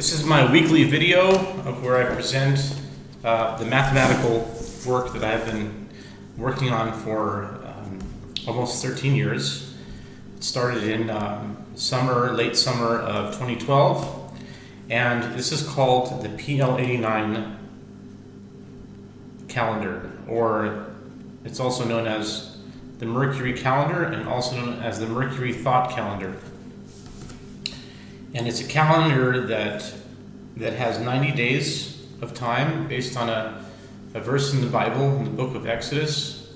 This is my weekly video of where I present the mathematical work that I've been working on for almost 13 years. It started in late summer of 2012, and this is called the PL-89 calendar, or it's also known as the Mercury calendar and also known as the Mercury thought calendar. And it's a calendar that has 90 days of time based on a verse in the Bible, in the book of Exodus,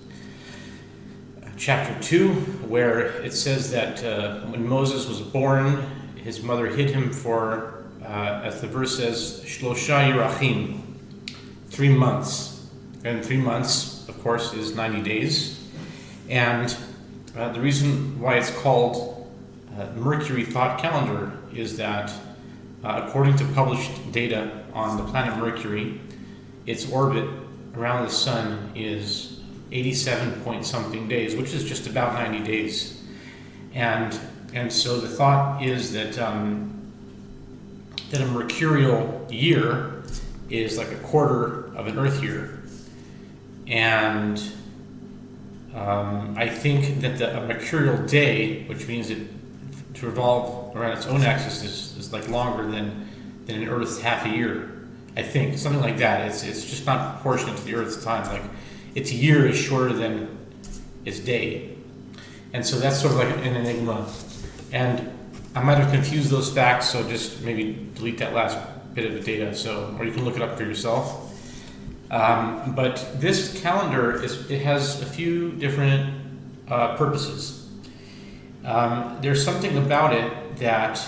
chapter 2, where it says that when Moses was born, his mother hid him for, as the verse says, Shlosha Yerachim, 3 months. And 3 months, of course, is 90 days. And the reason why it's called Mercury thought calendar is that according to published data on the planet Mercury, its orbit around the sun is 87 point something days, which is just about 90 days. And so the thought is that that a mercurial year is like a quarter of an Earth year. And I think that a mercurial day, which means it to revolve around its own axis, is like longer than an Earth's half a year. I think something like that. It's just not proportionate to the Earth's time. Like its year is shorter than its day, and so that's sort of like an enigma. And I might have confused those facts, so just maybe delete that last bit of the data. So, or you can look it up for yourself. But this calendar has a few different purposes. There's something about it that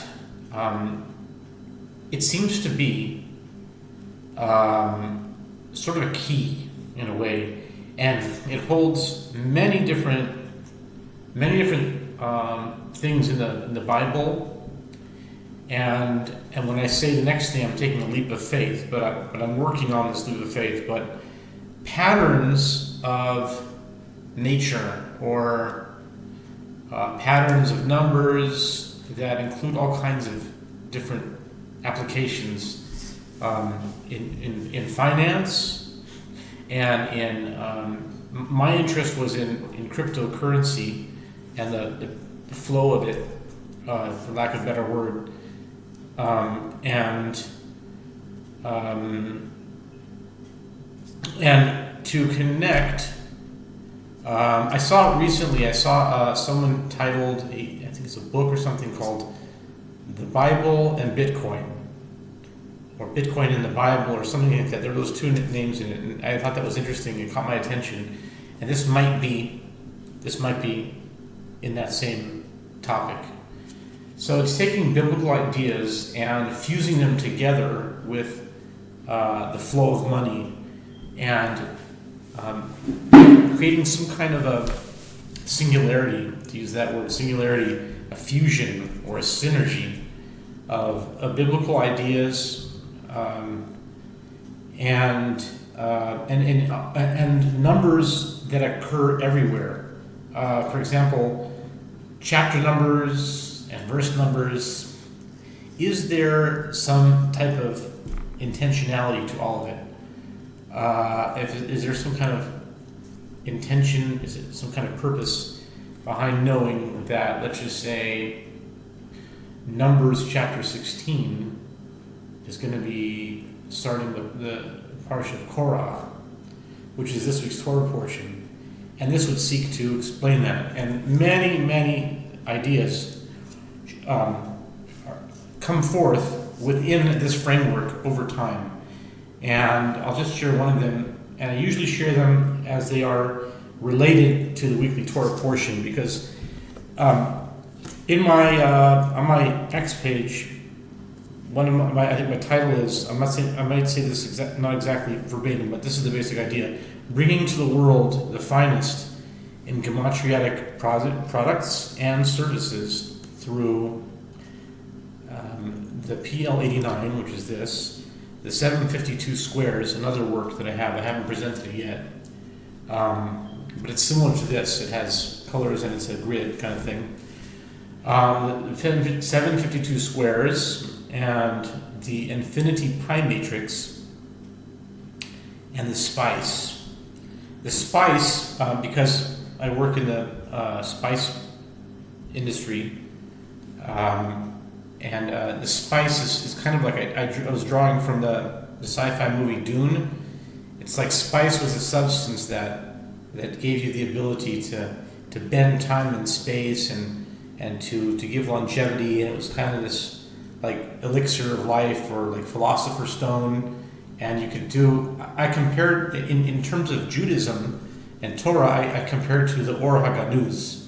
it seems to be sort of a key in a way, and it holds many different things in the Bible. And when I say the next thing, I'm taking a leap of faith, but I'm working on this leap of faith. But patterns of nature, or patterns of numbers that include all kinds of different applications in finance, and in my interest was in cryptocurrency and the flow of it, for lack of a better word, and to connect. I saw it recently. I saw someone titled, I think it's a book or something called The Bible and Bitcoin, or Bitcoin in the Bible, or something like that. There were those two names in it, and I thought that was interesting. It caught my attention, and this might be in that same topic. So it's taking biblical ideas and fusing them together with the flow of money, and creating some kind of a singularity, to use that word, singularity, a fusion or a synergy of biblical ideas and numbers that occur everywhere. For example, chapter numbers and verse numbers. Is there some type of intentionality to all of it? Is there some kind of intention? Is it some kind of purpose behind knowing that, let's just say, Numbers chapter 16 is going to be starting the parsha of Korach, which is this week's Torah portion, and this would seek to explain that. And many ideas come forth within this framework over time. And I'll just share one of them, and I usually share them as they are related to the weekly Torah portion, because in my on my X page, one of my, I think my title is, I might say this not exactly verbatim, but this is the basic idea: bringing to the world the finest in gematriatic products and services through the PL-89, which is this. The 752 squares, another work that I haven't presented it yet, but it's similar to this. It has colors and it's a grid kind of thing. 752 squares, and the infinity pi matrix, and the spice. The spice, because I work in the spice industry, and the spice is kind of like I was drawing from the sci-fi movie Dune. It's like spice was a substance that gave you the ability to bend time and space and to give longevity. And it was kind of this like elixir of life, or like philosopher's stone. And you could do, I compared, in terms of Judaism and Torah, I compared to the Or HaGanuz.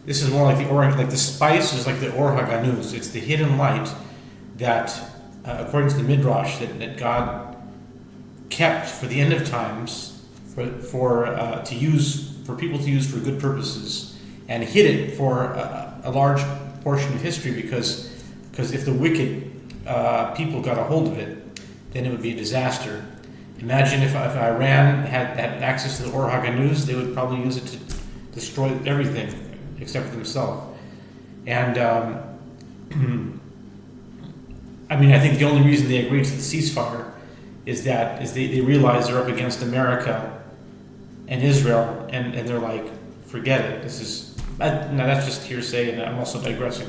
This is more like the spice is like the Or HaGanuz. It's the hidden light that, according to the Midrash, that God kept for the end of times for people to use for good purposes, and hid it for a large portion of history because if the wicked people got a hold of it, then it would be a disaster. Imagine if Iran had access to the Or HaGanuz, they would probably use it to destroy everything except for themselves. And I mean, I think the only reason they agreed to the ceasefire is they realize they're up against America and Israel, and they're like, forget it. Now that's just hearsay, and I'm also digressing.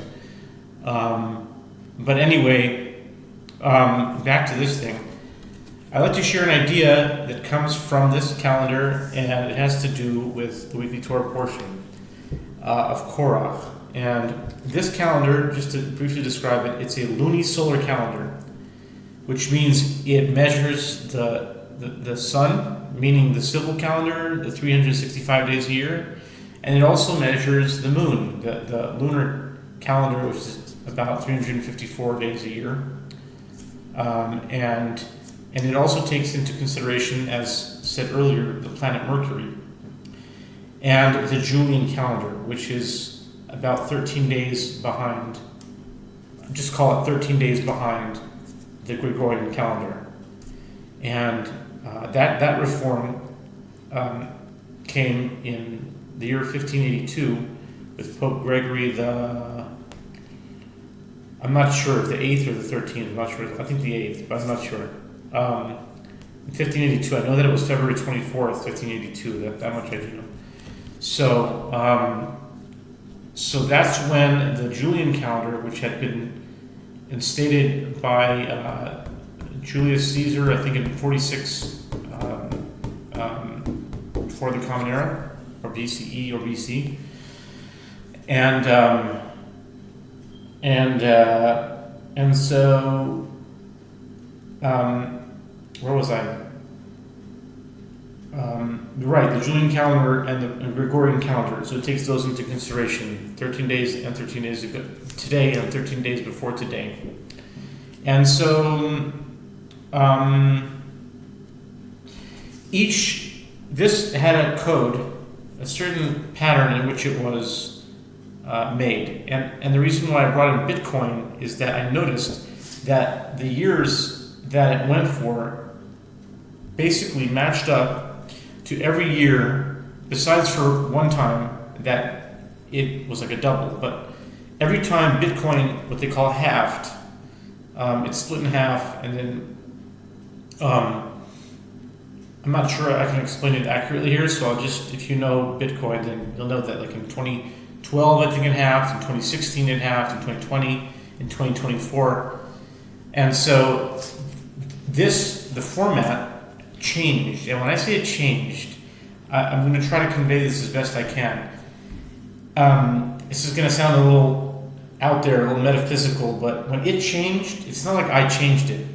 But anyway, back to this thing. I'd like to share an idea that comes from this calendar, and it has to do with the weekly Torah portion of Korach. And this calendar, just to briefly describe it, it's a lunisolar calendar, which means it measures the sun, meaning the civil calendar, the 365 days a year, and it also measures the moon, the lunar calendar, which is about 354 days a year. And it also takes into consideration, as said earlier, the planet Mercury, and the Julian calendar, which is about 13 days behind, just call it 13 days behind the Gregorian calendar. And that reform came in the year 1582 with Pope Gregory I'm not sure if the 8th or the 13th, I'm not sure. I think the 8th, but I'm not sure. In 1582, I know that it was February 24th, 1582, that much I do know. So that's when the Julian calendar, which had been instated by Julius Caesar, I think in 46 before the Common Era, or BCE or BC, and so where was I? Right, the Julian calendar and the Gregorian calendar. So it takes those into consideration: 13 days and 13 days ago, today, and 13 days before today. And so this had a code, a certain pattern in which it was made. And the reason why I brought in Bitcoin is that I noticed that the years that it went for basically matched up to every year, besides for one time that it was like a double. But every time Bitcoin, what they call halved, it's split in half, and then I'm not sure I can explain it accurately here, so I'll just, if you know Bitcoin, then you'll know that like in 2012, I think it halved, in 2016 it halved, in 2020, in 2024. And so the format changed. And when I say it changed, I'm going to try to convey this as best I can. This is going to sound a little out there, a little metaphysical, but when it changed, it's not like I changed it.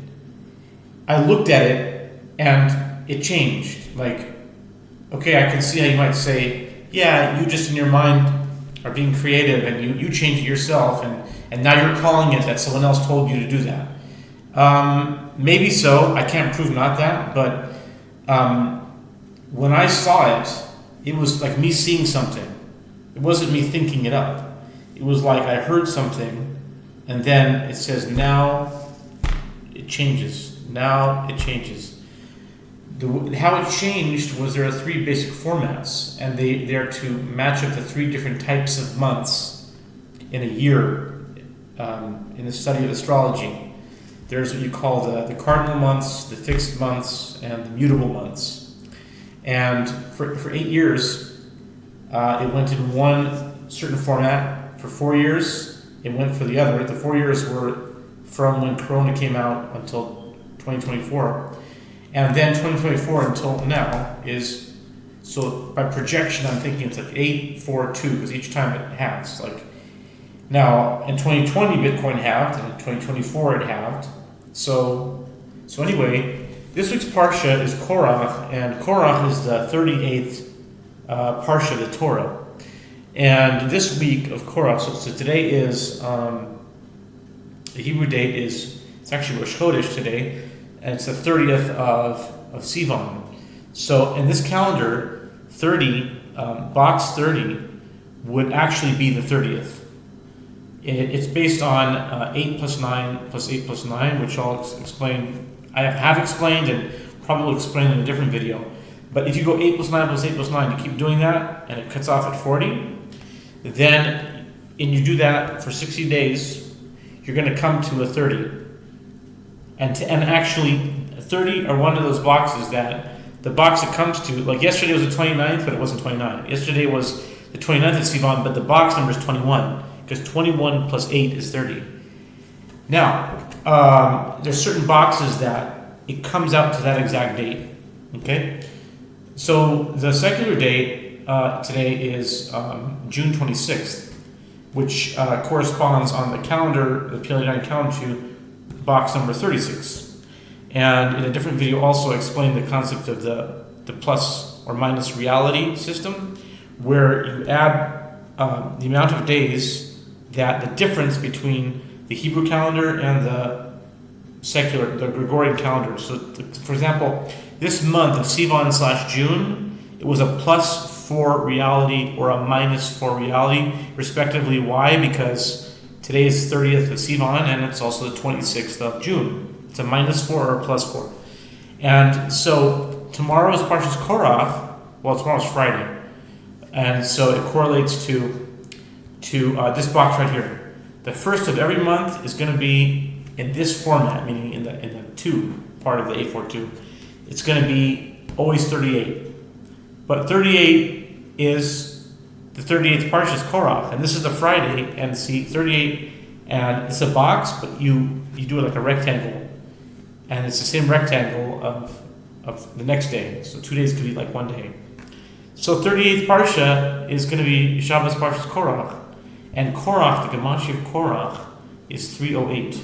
I looked at it and it changed. Like, okay, I can see how you might say, yeah, you just in your mind are being creative and you change it yourself, and now you're calling it that someone else told you to do that. Maybe so. I can't prove not that, but when I saw it, it was like me seeing something. It wasn't me thinking it up. It was like I heard something, and then it says, now it changes. Now it changes. How it changed was there are three basic formats, and they are to match up the three different types of months in a year in the study of astrology. There's what you call the cardinal months, the fixed months, and the mutable months. And for 8 years, it went in one certain format. For 4 years, it went for the other. The 4 years were from when Corona came out until 2024. And then 2024 until now is, so by projection, I'm thinking it's like 8, 4, 2, because each time it halves. Like now, in 2020, Bitcoin halved, and in 2024, it halved. So anyway, this week's Parsha is Korach, and Korach is the 38th Parsha of the Torah. And this week of Korach, so today is, the Hebrew date is, it's actually Rosh Chodesh today, and it's the 30th of Sivan. So in this calendar, 30, box 30, would actually be the 30th. It's based on 8 plus 9 plus 8 plus 9, which I'll explain. I have explained and probably will explain in a different video. But if you go 8 plus 9 plus 8 plus 9, you keep doing that, and it cuts off at 40, then, and you do that for 60 days, you're going to come to a 30. And actually, 30 are one of those boxes that, the box it comes to, like yesterday was the 29th, but it wasn't 29. Yesterday was the 29th of Sivan, but the box number is 21. Because 21 plus 8 is 30. Now, there's certain boxes that it comes out to that exact date. Okay? So the secular date today is June 26th, which corresponds on the calendar, the PL-89 calendar, to box number 36. And in a different video also I explained the concept of the plus or minus reality system, where you add the amount of days that the difference between the Hebrew calendar and the secular, the Gregorian calendar. So, for example, this month of Sivan/June, it was a plus 4 reality or a minus 4 reality, respectively. Why? Because today is 30th of Sivan and it's also the 26th of June. It's a minus 4 or a plus 4. And so tomorrow is Parshas Korach. Well, tomorrow's Friday. And so it correlates to this box right here. The first of every month is going to be in this format, meaning in the 2 part of the A42. It's going to be always 38. But 38 is the 38th Parsha is Korach, and this is the Friday, and see 38, and it's a box, but you do it like a rectangle, and it's the same rectangle of the next day. So 2 days could be like 1 day. So 38th Parsha is going to be Shabbos Parshas Korach. And Korach, the gematria of Korach, is 308,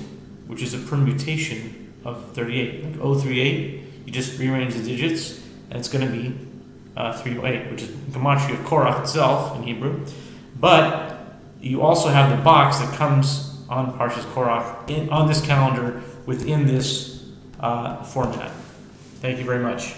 which is a permutation of 38. Like 038, you just rearrange the digits, and it's going to be 308, which is gematria of Korach itself in Hebrew. But you also have the box that comes on Parshas Korach on this calendar within this format. Thank you very much.